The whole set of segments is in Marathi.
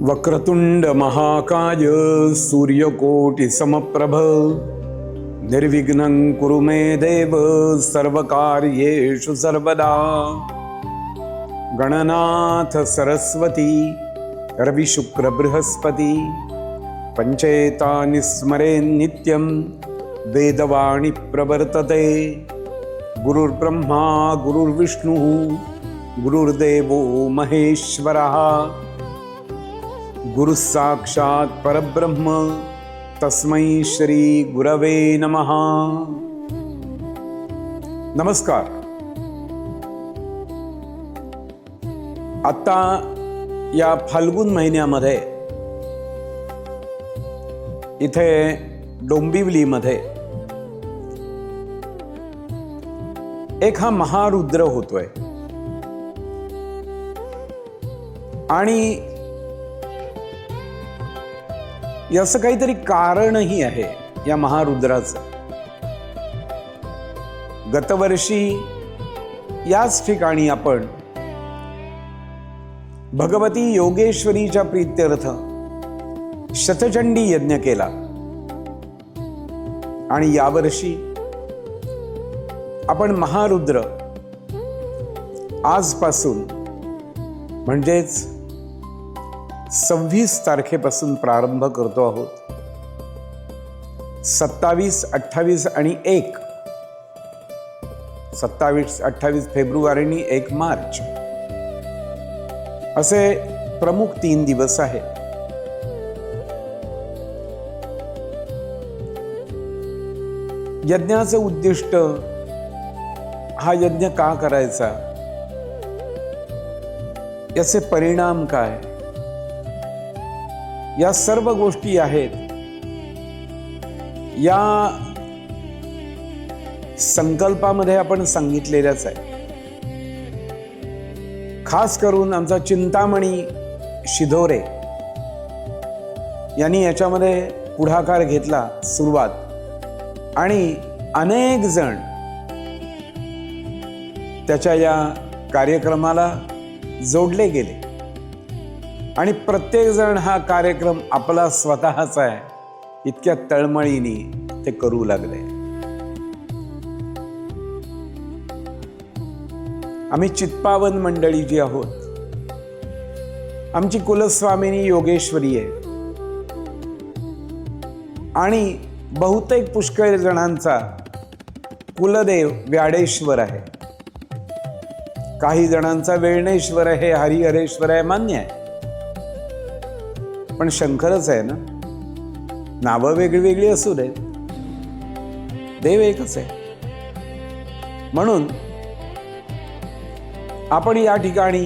वक्रतुंड महाकाय सूर्यकोटि समप्रभ निर्विघ्नं कुरु मे देव सर्वकार्येषु सर्वदा। गणनाथ सरस्वती रवि शुक्र बृहस्पति पंचेतानि स्मरेन् नित्यं वेदवाणी प्रवर्तते। गुरुर्ब्रह्मा गुरुर्विष्णुः गुरुर्देवो महेश्वरः गुरु साक्षात् परब्रह्म तस्मै श्री गुरवे नमः। नमस्कार। आता या फाल्गुन महिन्यामध्ये इथे डोंबिवलीमध्ये एक हा महारुद्र होतोय आणि याचं काहीतरी कारणही आहे या महारुद्राचं। गतवर्षी याच ठिकाणी आपण भगवती योगेश्वरीच्या प्रीत्यर्थ शतचंडी यज्ञ केला आणि यावर्षी आपण महारुद्र आजपासून म्हणजेच 26 तारखेपासून प्रारंभ करतो आहोत। 27, 28 आणि 1 27, 28 फेब्रुवारी आणि 1 मार्च असे प्रमुख 3 दिवस आहेत। यज्ञाचं उद्दिष्ट, हा यज्ञ का करायचा, याचे परिणाम काय, या सर्व गोष्टी आहेत या संकल्पामध्ये आपण सांगितलेल्याच आहे। खास करून आमचा चिंतामणी शिधोरे यांनी याच्यामध्ये पुढाकार घेतला, सुरुवात, आणि अनेक जण त्याच्या या कार्यक्रमाला जोडले गेले आणि प्रत्येक जण हा कार्यक्रम आपला स्वतःचा आहे इतक्या तळमळीने ते करू लागले। आम्ही चित्पावन मंडळी जी आहोत, आमची कुलस्वामिनी योगेश्वरी आहे आणि बहुतेक पुष्कळ जणांचा कुलदेव व्याडेश्वर आहे, काही जणांचा वेळणेश्वर आहे, हरिहरेश्वर आहे, मान्य आहे, पण शंकरच आहे ना। नावं वेगळी वेगळी असू दे, देव एकच आहे। म्हणून आपण या ठिकाणी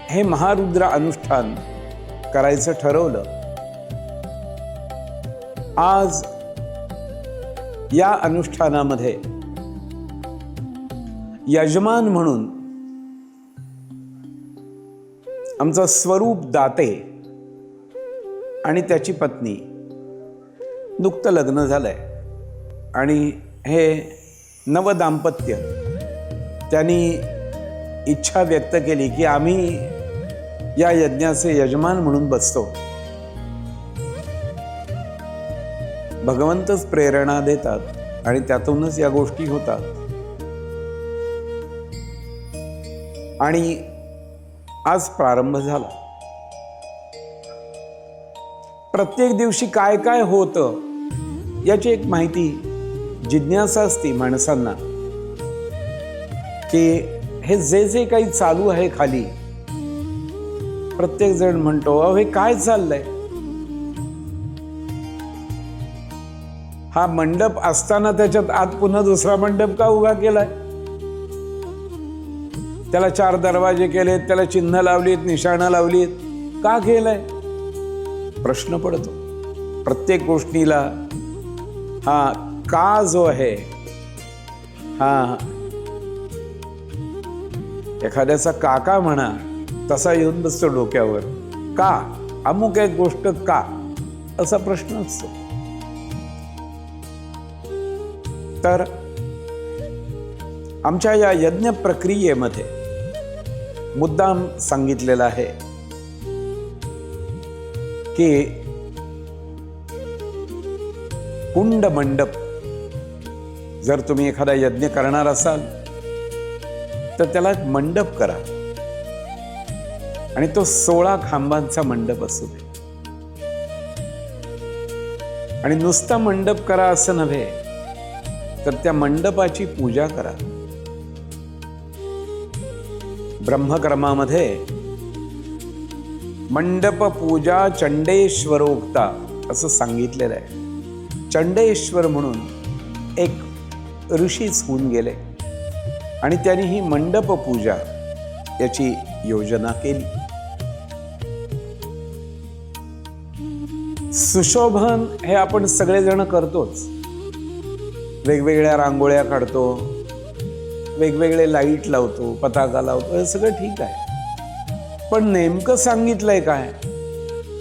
हे महारुद्र अनुष्ठान करायचं ठरवलं। आज या अनुष्ठानामध्ये यजमान म्हणून आमचा स्वरूप दाते आणि त्याची पत्नी, नुकतं लग्न झालंय आणि हे नवदाम्पत्य त्यांनी इच्छा व्यक्त केली की आम्ही या यज्ञाचे यजमान म्हणून बसतो। भगवंतच प्रेरणा देतात आणि त्यातूनच या गोष्टी होतात। आणि आज प्रारंभ झाला। प्रत्येक दिवशी काय काय होतं याची एक माहिती, जिज्ञासा असती माणसांना की हे जे जे काही चालू आहे खाली, प्रत्येक जण म्हणतो अहो हे काय चाललंय, हा मंडप असताना त्याच्यात आत पुन्हा दुसरा मंडप का उभा केलाय, त्याला 4 दरवाजे केलेत, त्याला चिन्ह लावलीत, निशाणं लावलीत, का केलंय, प्रश्न पडतो। प्रत्येक गोष्टीला हा का जो आहे, हा एखाद्याचा काका म्हणा तसा येऊन बसतो डोक्यावर, का अमुक एक गोष्ट का, असा प्रश्न असतो। तर आमच्या या यज्ञ प्रक्रियेमध्ये मुद्दाम सांगितलेलं आहे की कुंड मंडप, जर तुम्ही एखादा यज्ञ करणार असाल तर त्याला एक मंडप करा आणि तो 16 खांबांचा मंडप असू दे. आणि नुसता मंडप करा असं नव्हे, तर त्या मंडपाची पूजा करा. ब्रह्मकर्मामध्ये मंडप पूजा चंडेश्वरोक्ता असं सांगितलेलं आहे. चंडेश्वर म्हणून एक ऋषीच होऊन गेले आणि त्यांनी ही मंडप पूजा याची योजना केली. सुशोभन हे आपण सगळेजण करतोच. वेगवेगळ्या रांगोळ्या काढतो, वेगवेगळे लाईट लावतो, पताका लावतो, हे सगळं ठीक आहे. पण नेमकं सांगितलंय काय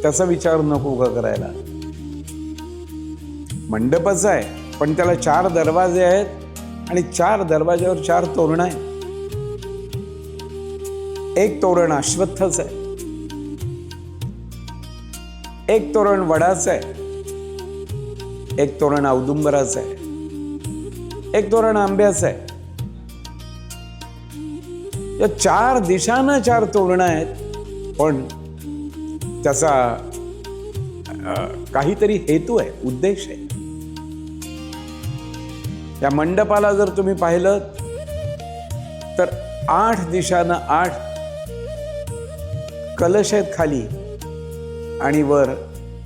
त्याचा विचार नको का करायला? मंडपच आहे, पण त्याला 4 दरवाजे आहेत आणि 4 दरवाज्यावर 4 तोरणं आहेत. एक तोरण अश्वत्थच आहे, एक तोरण वडाचं आहे, एक तोरण औदुंबराचं आहे, एक तोरण आंब्याचं आहे. या 4 दिशांना 4 तोरणं आहेत, पण त्याचा काहीतरी हेतू आहे, उद्देश आहे. या मंडपाला जर तुम्ही पाहिलं तर 8 दिशांना 8 कलश आहेत खाली आणि वर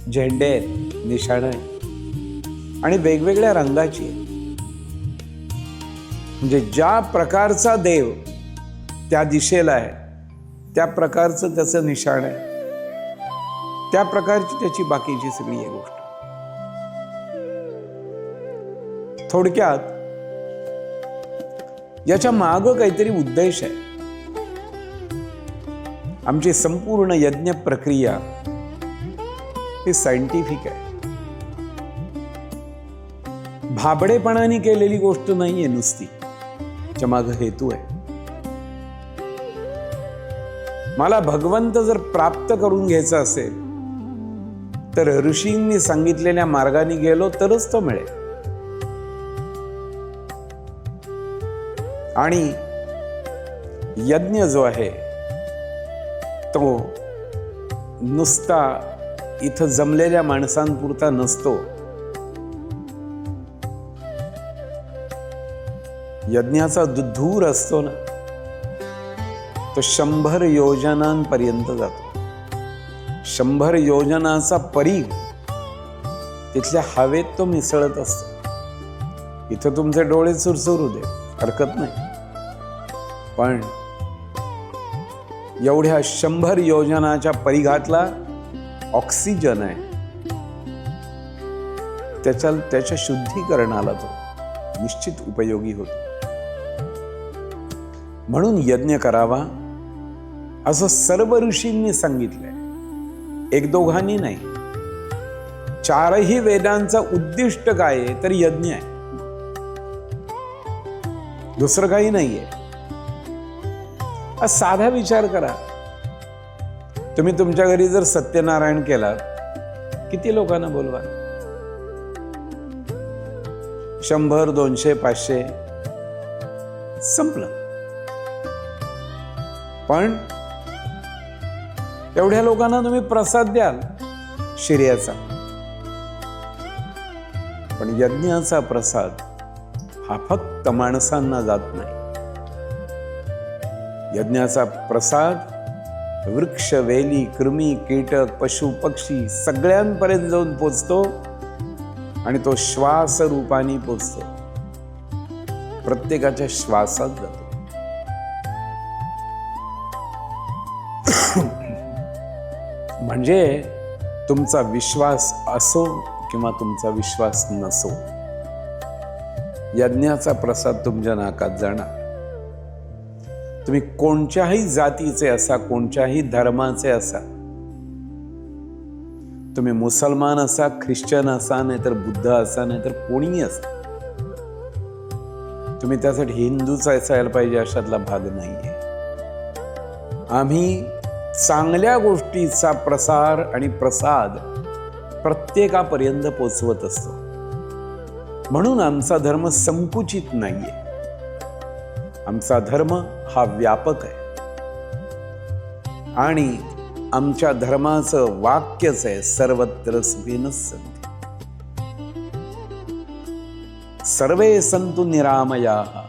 झेंडे आहेत, निशाणं आहेत आणि वेगवेगळ्या रंगाची आहे. म्हणजे ज्या प्रकारचा देव त्या दिशेला आहे त्या प्रकारचं त्याचं निशाण आहे, त्या प्रकारची त्याची बाकीची सगळी ही गोष्ट. थोडक्यात याच्या मागं काहीतरी उद्देश आहे. आमची संपूर्ण यज्ञ प्रक्रिया ही सायंटिफिक आहे. भाबडेपणाने केलेली गोष्ट नाहीये नुसती, त्याच्या मागं हेतू आहे. मला भगवंत जर प्राप्त करून घ्यायचा असेल तर ऋषींनी सांगितलेल्या मार्गाने गेलो तरच तो मिळेल. आणि यज्ञ जो आहे तो नुसता इथं जमलेल्या माणसांपुरता नसतो. यज्ञाचा धूर असतो ना, तो 100 योजनांपर्यंत जातो. 100 योजनाचा परीघ तिथल्या हवेत तो मिसळत असतो. इथं तुमचे डोळे सुरसुरू दे, हरकत नाही, पण एवढ्या 100 योजनाच्या परिघातला ऑक्सिजन आहे, त्याच्या शुद्धीकरणाला तो निश्चित उपयोगी होतो. म्हणून यज्ञ करावा असं सर्व ऋषींनी सांगितलंय, एक दोघांनी नाही. 4ही वेदांचा उद्दिष्ट काय आहे तर यज्ञ आहे, दुसरं काही नाहीये. साधा विचार करा, तुम्ही तुमच्या घरी जर सत्यनारायण केलात, किती लोकांना बोलवा? 100, 200, 500, संपलं. पण एवढ्या लोकांना तुम्ही प्रसाद द्याल शिर्याचा, पण यज्ञाचा प्रसाद हा फक्त माणसांना जात नाही. यज्ञाचा प्रसाद वृक्ष, वेली, कृमी, कीटक, पशु, पक्षी सगळ्यांपर्यंत जाऊन पोचतो आणि तो श्वास रूपाने पोचतो, प्रत्येकाच्या श्वासात जातो. म्हणजे तुमचा विश्वास असो किंवा तुमचा विश्वास नसो, यज्ञाचा प्रसाद तुमच्या नाकात जाणार. तुम्ही कोणत्याही जातीचे असा, कोणत्याही धर्माचे असा, तुम्ही मुसलमान असा, ख्रिश्चन असा, नाहीतर बुद्ध असा, नाहीतर कोणीही असा, तुम्ही त्यासाठी हिंदूच असायला पाहिजे अशातला भाग नाहीये. आम्ही चांगल्या गोष्टीचा प्रसार आणि प्रसाद प्रत्येकापर्यंत पोचवत असतो. म्हणून आमचा धर्म संकुचित नाहीये. आमचा धर्म हा व्यापक आहे आणि आमच्या धर्माचं वाक्यच आहे, सर्वत्र सुखिनः सन्ति. सर्वे सन्तु निरामयाः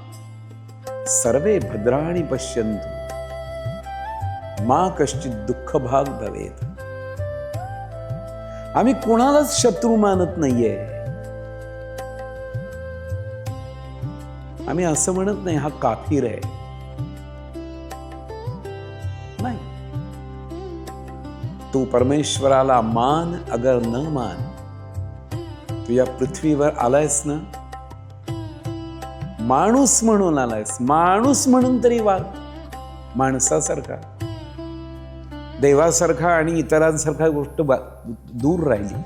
सर्वे भद्राणि पश्यन्तु मा कश्चित् दुःखभाग् भवेत्. आम्ही कोणालाच शत्रू मानत नाहीये. आम्ही असं म्हणत नाही हा काफिर आहे, नाही. तू परमेश्वराला मान अगर न मान, तू या पृथ्वीवर आलायस ना, माणूस म्हणून आलायस, माणूस म्हणून तरी वाग माणसासारखा. देवासारखा आणि इतरांसारखा गोष्ट दूर राहिली.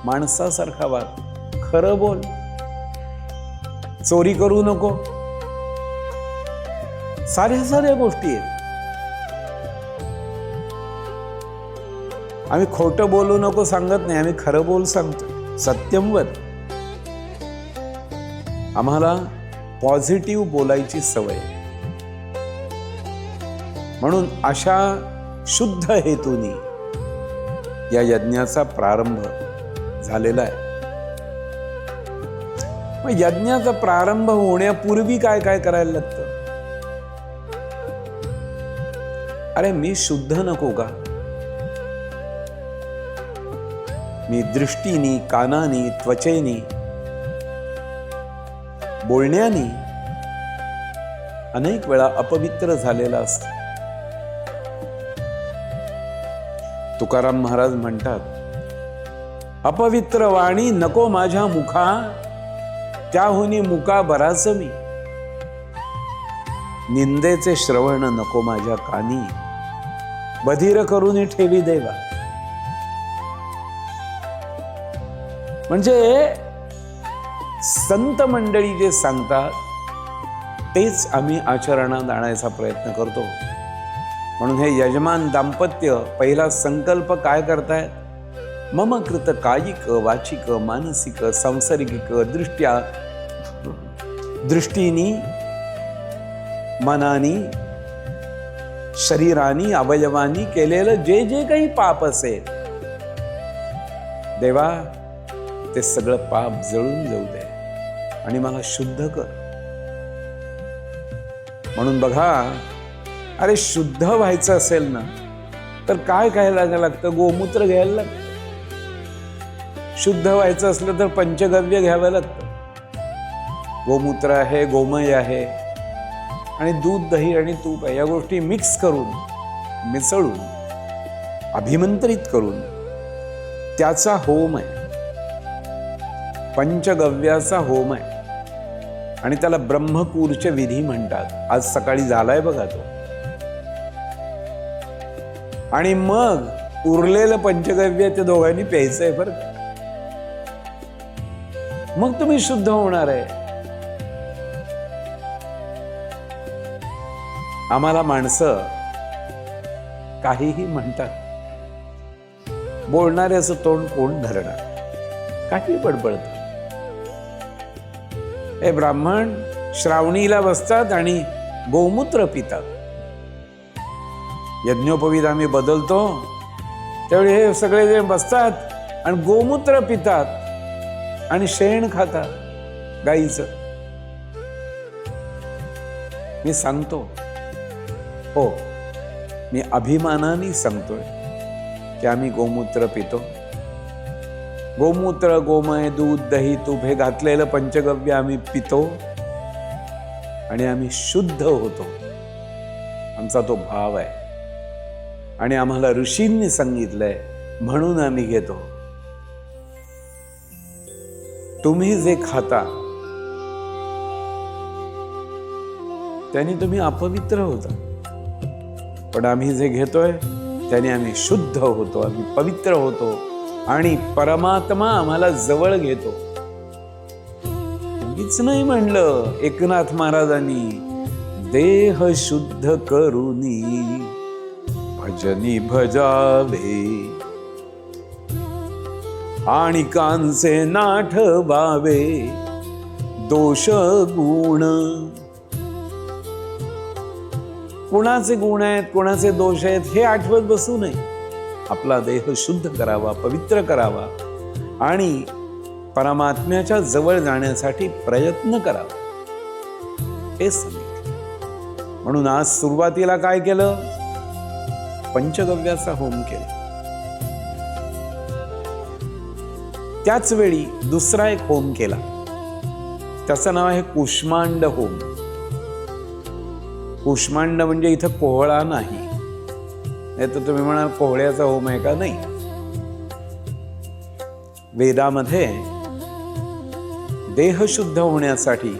माणसासारखा वाग, खरं बोल, चोरी करू नको, साऱ्या गोष्टी आहेत. आम्ही खोटं बोलू नको सांगत नाही, आम्ही खरं बोल सांगतो. सत्यम वद. आम्हाला पॉझिटिव्ह बोलायची सवय. म्हणून अशा शुद्ध हेतूनी या यज्ञाचा प्रारंभ झालेला आहे. मग यज्ञाचा प्रारंभ होण्यापूर्वी काय काय करायला लागतं? अरे मी शुद्ध नको का? मी दृष्टीनी, कानानी, त्वचेनी, बोलण्यानी अनेक वेळा अपवित्र झालेला असतो. तुकाराम महाराज म्हणतात, अपवित्र वाणी नको माझ्या मुखा, त्याहुनी मुका बराच मी. निंदेचे श्रवण नको माझ्या कानी, बधीर करून ठेवी देवा. म्हणजे संत मंडळी जे सांगतात तेच आम्ही आचरणात आणायचा प्रयत्न करतो. म्हणून हे यजमान दाम्पत्य पहिला संकल्प काय करतायत? मम कृत कायिक वाचिक मानसिक सांसारिक दृष्टीनी, मनानी, शरीरानी, अवयवानी केलेलं जे जे काही पाप असेल, देवा ते सगळं पाप जळून जाऊ दे आणि मला शुद्ध कर. म्हणून बघा, अरे शुद्ध व्हायचं असेल ना तर काय घ्यायला लागतं? गोमूत्र घ्यायला लागतं. शुद्ध व्हायचं असलं तर पंचगव्य घ्यावं लागतं. गोमूत्र आहे, गोमय आहे आणि दूध, दही आणि तूप आहे. या गोष्टी मिक्स करून, मिसळून, अभिमंत्रित करून त्याचा होम आहे, पंचगव्याचा होम आहे. आणि त्याला ब्रह्मकूर्च विधी म्हणतात. आज सकाळी झालाय बघा तो. आणि मग उरलेलं पंचगव्य ते दोघांनी प्यायचंय बरं. मग तुम्ही शुद्ध होणार आहे. आम्हाला माणसं काहीही म्हणतात, बोलणाऱ्याचं तोंड कोण धरणार? काही बडबडत. हे ब्राह्मण श्रावणीला बसतात आणि गोमूत्र पितात. यज्ञोपवीत आम्ही बदलतो त्यावेळी हे सगळे जे बसतात आणि गोमूत्र पितात आणि शेण खातात गाईचं. मी सांगतो, हो, मी अभिमानाने सांगतोय की आम्ही गोमूत्र पितो. गोमूत्र, गोमय, दूध, दही, तूप हे घातलेलं पंचगव्य आम्ही पितो आणि आम्ही शुद्ध होतो. आमचा तो भाव आहे. आणि आम्हाला ऋषींनी सांगितलंय म्हणून आम्ही घेतो. तुम्ही जे खाता त्याने तुम्ही अपवित्र होता, पण आम्ही जे घेतोय त्याने आम्ही शुद्ध होतो, आम्ही पवित्र होतो आणि परमात्मा आम्हाला जवळ घेतो. उगीच नाही म्हणलं एकनाथ महाराजांनी, देह शुद्ध करुनी भजनी भजावे आणि कांचे नाठवावे दोष गुण. कोणाचे गुण आहेत, कोणाचे दोष आहेत हे आठवत बसू नये. आपला देह शुद्ध करावा, पवित्र करावा आणि परमात्म्याच्या जवळ जाण्यासाठी प्रयत्न करावा, हे सांगितलं. म्हणून आज सुरुवातीला काय केलं? पंचगव्याचा होम केला. त्याच वेळी दुसरा एक होम केला, त्याचं नाव आहे कुष्मांड होम. कुष्मांड म्हणजे इथं कोहळा नाही, नाही तर तुम्ही म्हणाल कोहळ्याचा होम आहे का? नाही. वेदामध्ये देह शुद्ध होण्यासाठी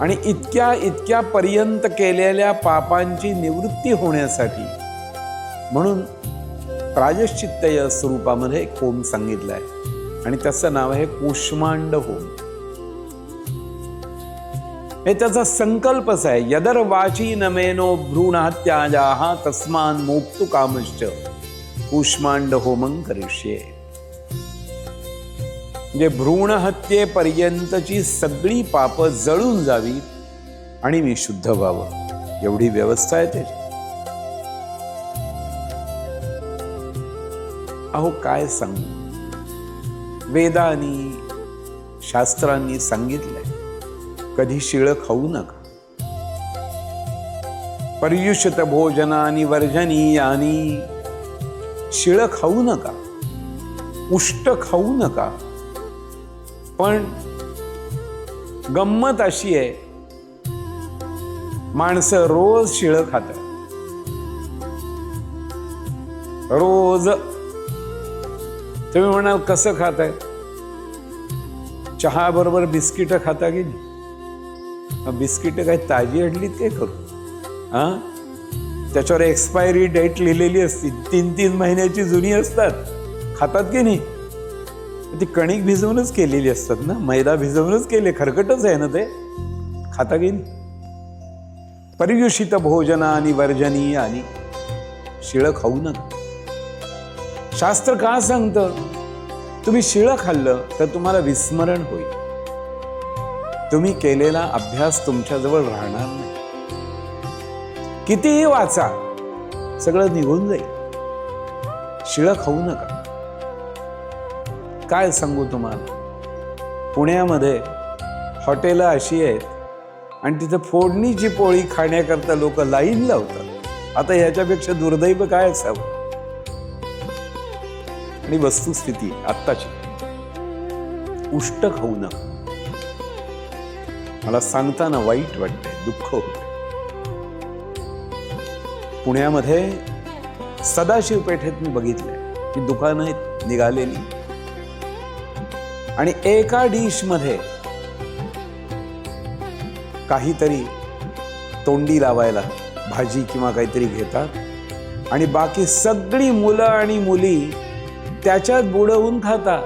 आणि इतक्या पर्यंत केलेल्या पापांची निवृत्ती होण्यासाठी म्हणून प्रायश्चित्त या स्वरूपामध्ये एक होम सांगितलाय आणि त्याचं नाव आहे कुष्मांड होम. हे त्याचा संकल्पच आहे. यदर वाची नमेनो भ्रूणहत्याजाः तस्मान् मोक्तु कामश्च कुष्मांड होमं करिष्ये. म्हणजे भ्रूण हत्येपर्यंतची सगळी पाप जळून जावी आणि मी शुद्ध व्हावं, एवढी व्यवस्था आहे त्याची. अहो काय सांगू, वेदांनी शास्त्रांनी सांगितलंय कधी शिळ खाऊ नका. पर्युषित भोजनानि वर्जनीयानि. शिळ खाऊ नका, उष्ट खाऊ नका. पण गंमत अशी आहे, माणसं रोज शिळ खातात. रोज. तुम्ही म्हणाल कसं खाताय? चहा बरोबर बिस्किट खाता की नाही? बिस्किट काय ताजी आणलीत काय करू? त्याच्यावर एक्सपायरी डेट लिहिलेली असती, 3-3 महिन्याची जुनी असतात. खातात की नाही? ती कणिक भिजवूनच केलेली असतात ना, मैदा भिजवूनच केले, खरकटच आहे ना ते. खाता की नाही? पर्युषित भोजनानि वर्जनीयानि. शिळं खाऊ नका. शास्त्र का सांगतं? तुम्ही शिळं खाल्लं तर तुम्हाला विस्मरण होईल. तुम्ही केलेला अभ्यास तुमच्याजवळ राहणार नाही. कितीही वाचा, सगळं निघून जाईल. शिळं खाऊ नका. काय सांगू तुम्हाला, पुण्यामध्ये हॉटेलं अशी आहेत आणि तिथं फोडणीची पोळी खाण्याकरता लोक लाईन लावतात. आता ह्याच्यापेक्षा दुर्दैव काय असावं? आणि वस्तुस्थिती आत्ताची, उष्ट खाऊ नका. मला सांगताना वाईट वाटतंय, दुःख होतंय. पुण्यामध्ये सदाशिव पेठेत मी बघितलंय की दुकानं निघालेली आणि एका डिश मध्ये काहीतरी तोंडी लावायला भाजी किंवा काहीतरी घेतात आणि बाकी सगळी मुलं आणि मुली त्याच्यात बुडवून खातात.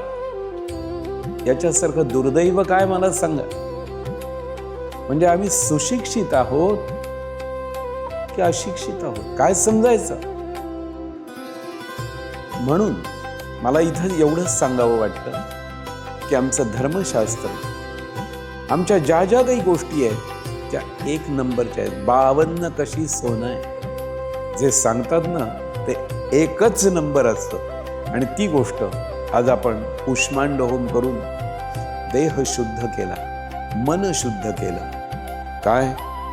याच्यासारखं दुर्दैव काय मला सांगा? म्हणजे आम्ही सुशिक्षित आहोत की अशिक्षित आहोत, काय समजायचं? म्हणून मला इथं एवढंच सांगावं वाटतं की आमचं धर्मशास्त्र, आमच्या ज्या ज्या काही गोष्टी आहेत त्या 1 नंबरच्या आहेत. 52 कशी सोनं आहे जे सांगतात ना, ते 1च नंबर असतं. आणि ती गोष्ट आज आपण कुष्मांड होम करून देह शुद्ध केला, मन शुद्ध केलं, काय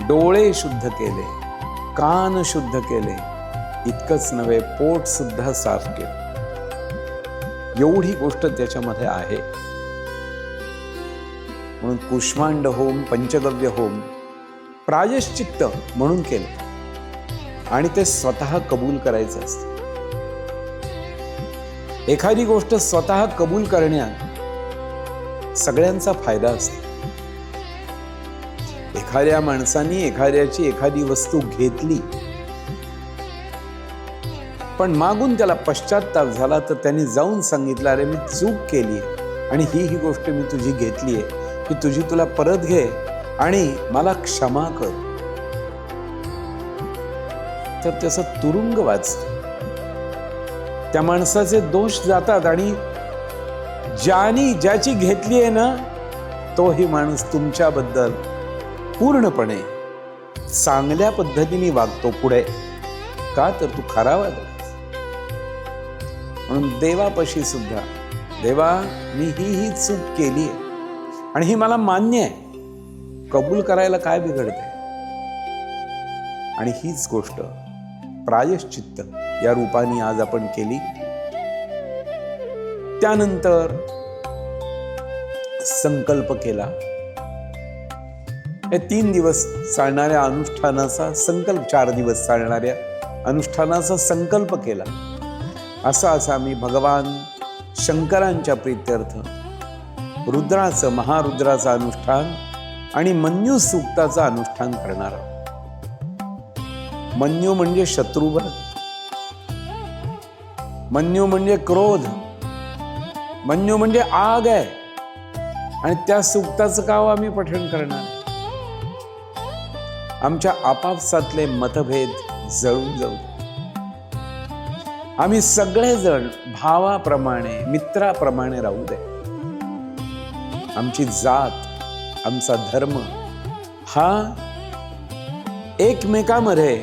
डोळे शुद्ध केले, कान शुद्ध केले, इतकंच नव्हे पोट सुद्धा साफ केलं. एवढी गोष्ट त्याच्यामध्ये आहे. म्हणून कुष्मांड होम, पंचगव्य होम प्रायश्चित्त म्हणून केलं आणि ते स्वतः कबूल करायचं असतं. एखादी गोष्ट स्वतः कबूल करण्यात सगळ्यांचा फायदा असतो. एखाद्या माणसाने एखाद्याची एखादी वस्तू घेतली पण मागून त्याला पश्चाताप झाला तर त्यांनी जाऊन सांगितलं, अरे मी चूक केली आणि ही गोष्ट मी तुझी घेतली आहे, की तुझी तुला परत घे आणि मला क्षमा कर. तर त्याचा तुरुंग वाचतो. त्या माणसाचे दोष जातात आणि ज्याची घेतली आहे ना, तोही माणूस तुमच्याबद्दल पूर्णपणे चांगल्या पद्धतीने वागतो पुढे. का तर तू खरा वागलास. म्हणून देवापाशी सुद्धा, देवा मी ही चूक केली आहे आणि ही मला मान्य आहे, कबूल करायला काय बिघडते. आणि हीच गोष्ट प्रायश्चित्त या रूपाने आज आपण केली. त्यानंतर संकल्प केला. हे 3 दिवस चालणाऱ्या अनुष्ठानाचा संकल्प, 4 दिवस चालणाऱ्या अनुष्ठानाचा संकल्प केला. असा मी भगवान शंकरांच्या प्रीत्यर्थ रुद्राचं, महारुद्राचं अनुष्ठान आणि मन्यू सूक्ताचं अनुष्ठान करणार आहोत. मन्यू म्हणजे शत्रुवर्ग, मन्यू म्हणजे क्रोध, मन्यू म्हणजे आग आहे. आणि त्या सूक्ताचं काव आम्ही पठण करणार. आमच्या आपापसातले मतभेद जळून जाऊ. आम्ही सगळेजण भावाप्रमाणे, मित्राप्रमाणे राहू दे. आमची जात, आमचा धर्म हा एकमेकामध्ये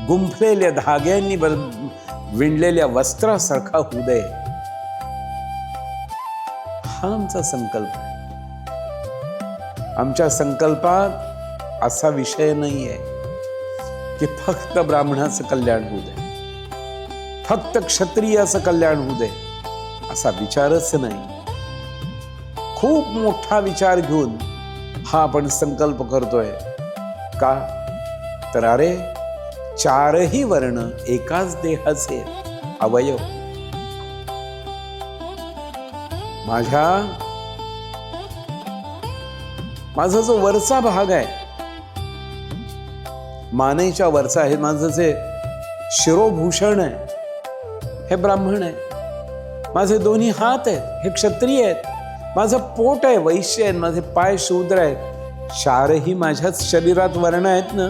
गुंफलेल्या धाग्यांनी विणलेल्या वस्त्रासारखा होऊ दे. हा आमचा संकल्प आहे. आमच्या संकल्पात असा विषय नाहीये की फक्त ब्राह्मणाचं कल्याण होऊ दे, फक्त क्षत्रियाचं कल्याण होऊ दे, असा विचारच नाही. खूप मोठा विचार घेऊन हा आपण संकल्प करतोय. का तर अरे 4ही वर्ण एकाच देहाचे अवयव. माझा जो वरचा भाग आहे, मानेच्या वरचा आहे, माझं जे शिरोभूषण आहे हे ब्राह्मण आहे. माझे 2 हात आहेत हे क्षत्रिय आहेत. माझं पोट आहे वैश्य आहे. माझे पाय शूद्र आहेत. 4ही माझ्याच शरीरात वर्ण आहेत ना.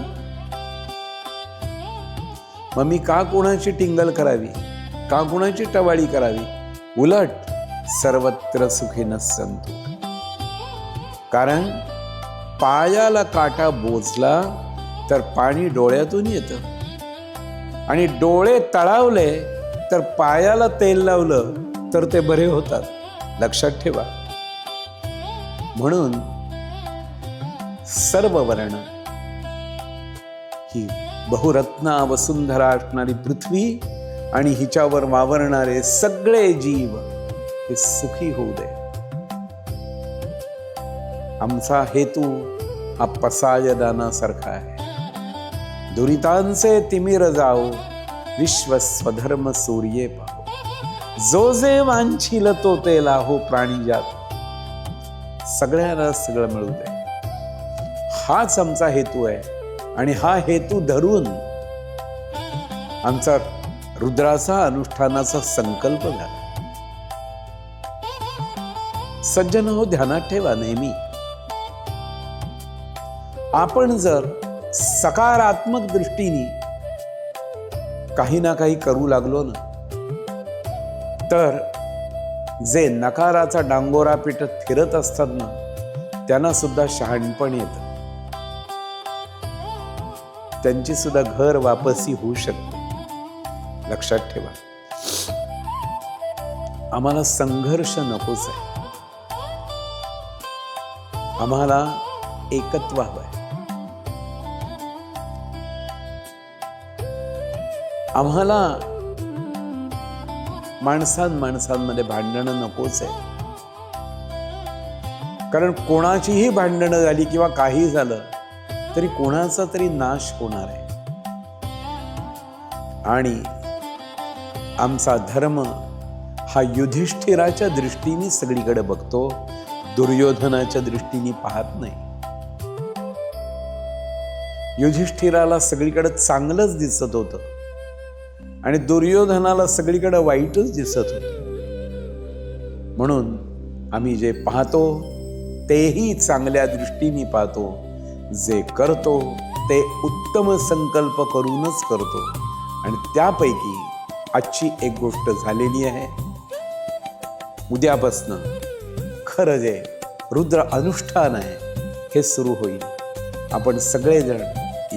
मग मी का कोणाची टिंगल करावी, का कोणाची टवाळी करावी. उलट सर्वत्र सुखीनः सन्तु. कारण पायाला काटा बोचला तर पाणी डोळ्यातून येतं आणि डोळे तळावले तर पायाला तेल लावलं तर ते बरे होतात. लक्षात ठेवा. म्हणून सर्व वर्ण ही बहुरत्ना वसुंधरा असणारी पृथ्वी आणि हिच्यावर वावरणारे सगळे जीव हे सुखी होऊ दे. आमचा हेतू हा पसायदानासारखा आहे. दुरितांचे तिमिर जाओ, विश्व स्वधर्म सूर्ये पाहो. जो जे वांछील तो ते लाहो, प्राणी जात सगळ्यांना सगळं मिळू दे. हाच आमचा हेतू आहे. आणि हा हेतू धरून आमचा रुद्राचा अनुष्ठानाचा संकल्प झाला. सज्जन हो, ध्यानात ठेवा नेहमी, आपण जर सकारात्मक दृष्टीने काही ना काही करू लागलो ना, तर जे नकाराचा डांगोरा पिटत फिरत असतात ना, त्यांना सुद्धा शहाणपण येतं. त्यांची सुद्धा घर वापसी होऊ शकते. लक्षात ठेवा. आम्हाला संघर्ष नकोच आहे. आम्हाला एकत्व हवंय. आम्हाला माणसांमध्ये भांडणं नकोच आहे. कारण कोणाचीही भांडणं झाली किंवा काही झालं तरी कोणाचा तरी नाश होणार आहे. आणि आमचा धर्म हा युधिष्ठिराच्या दृष्टीने सगळीकडे बघतो, दुर्योधनाच्या दृष्टीने पाहत नाही. युधिष्ठिराला सगळीकडे चांगलंच दिसत होतं आणि दुर्योधनाला सगळीकडे वाईटच दिसत होतं. म्हणून आम्ही जे पाहतो तेही चांगल्या दृष्टीने पाहतो, जे करतो ते उत्तम संकल्प करूनच करतो. आणि त्यापैकी आजची एक गोष्ट झालेली आहे. उद्यापासनं खरं जे रुद्र अनुष्ठान आहे हे सुरू होईल. आपण सगळेजण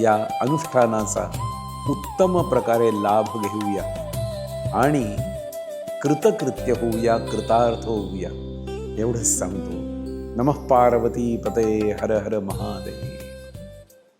या अनुष्ठानाचा उत्तम प्रकारे लाभ घेऊया आणि कृतकृत्य होऊया, कृतार्थ होऊया, एवढंच सांगतो. नमः पार्वती पते हर हर महादेव.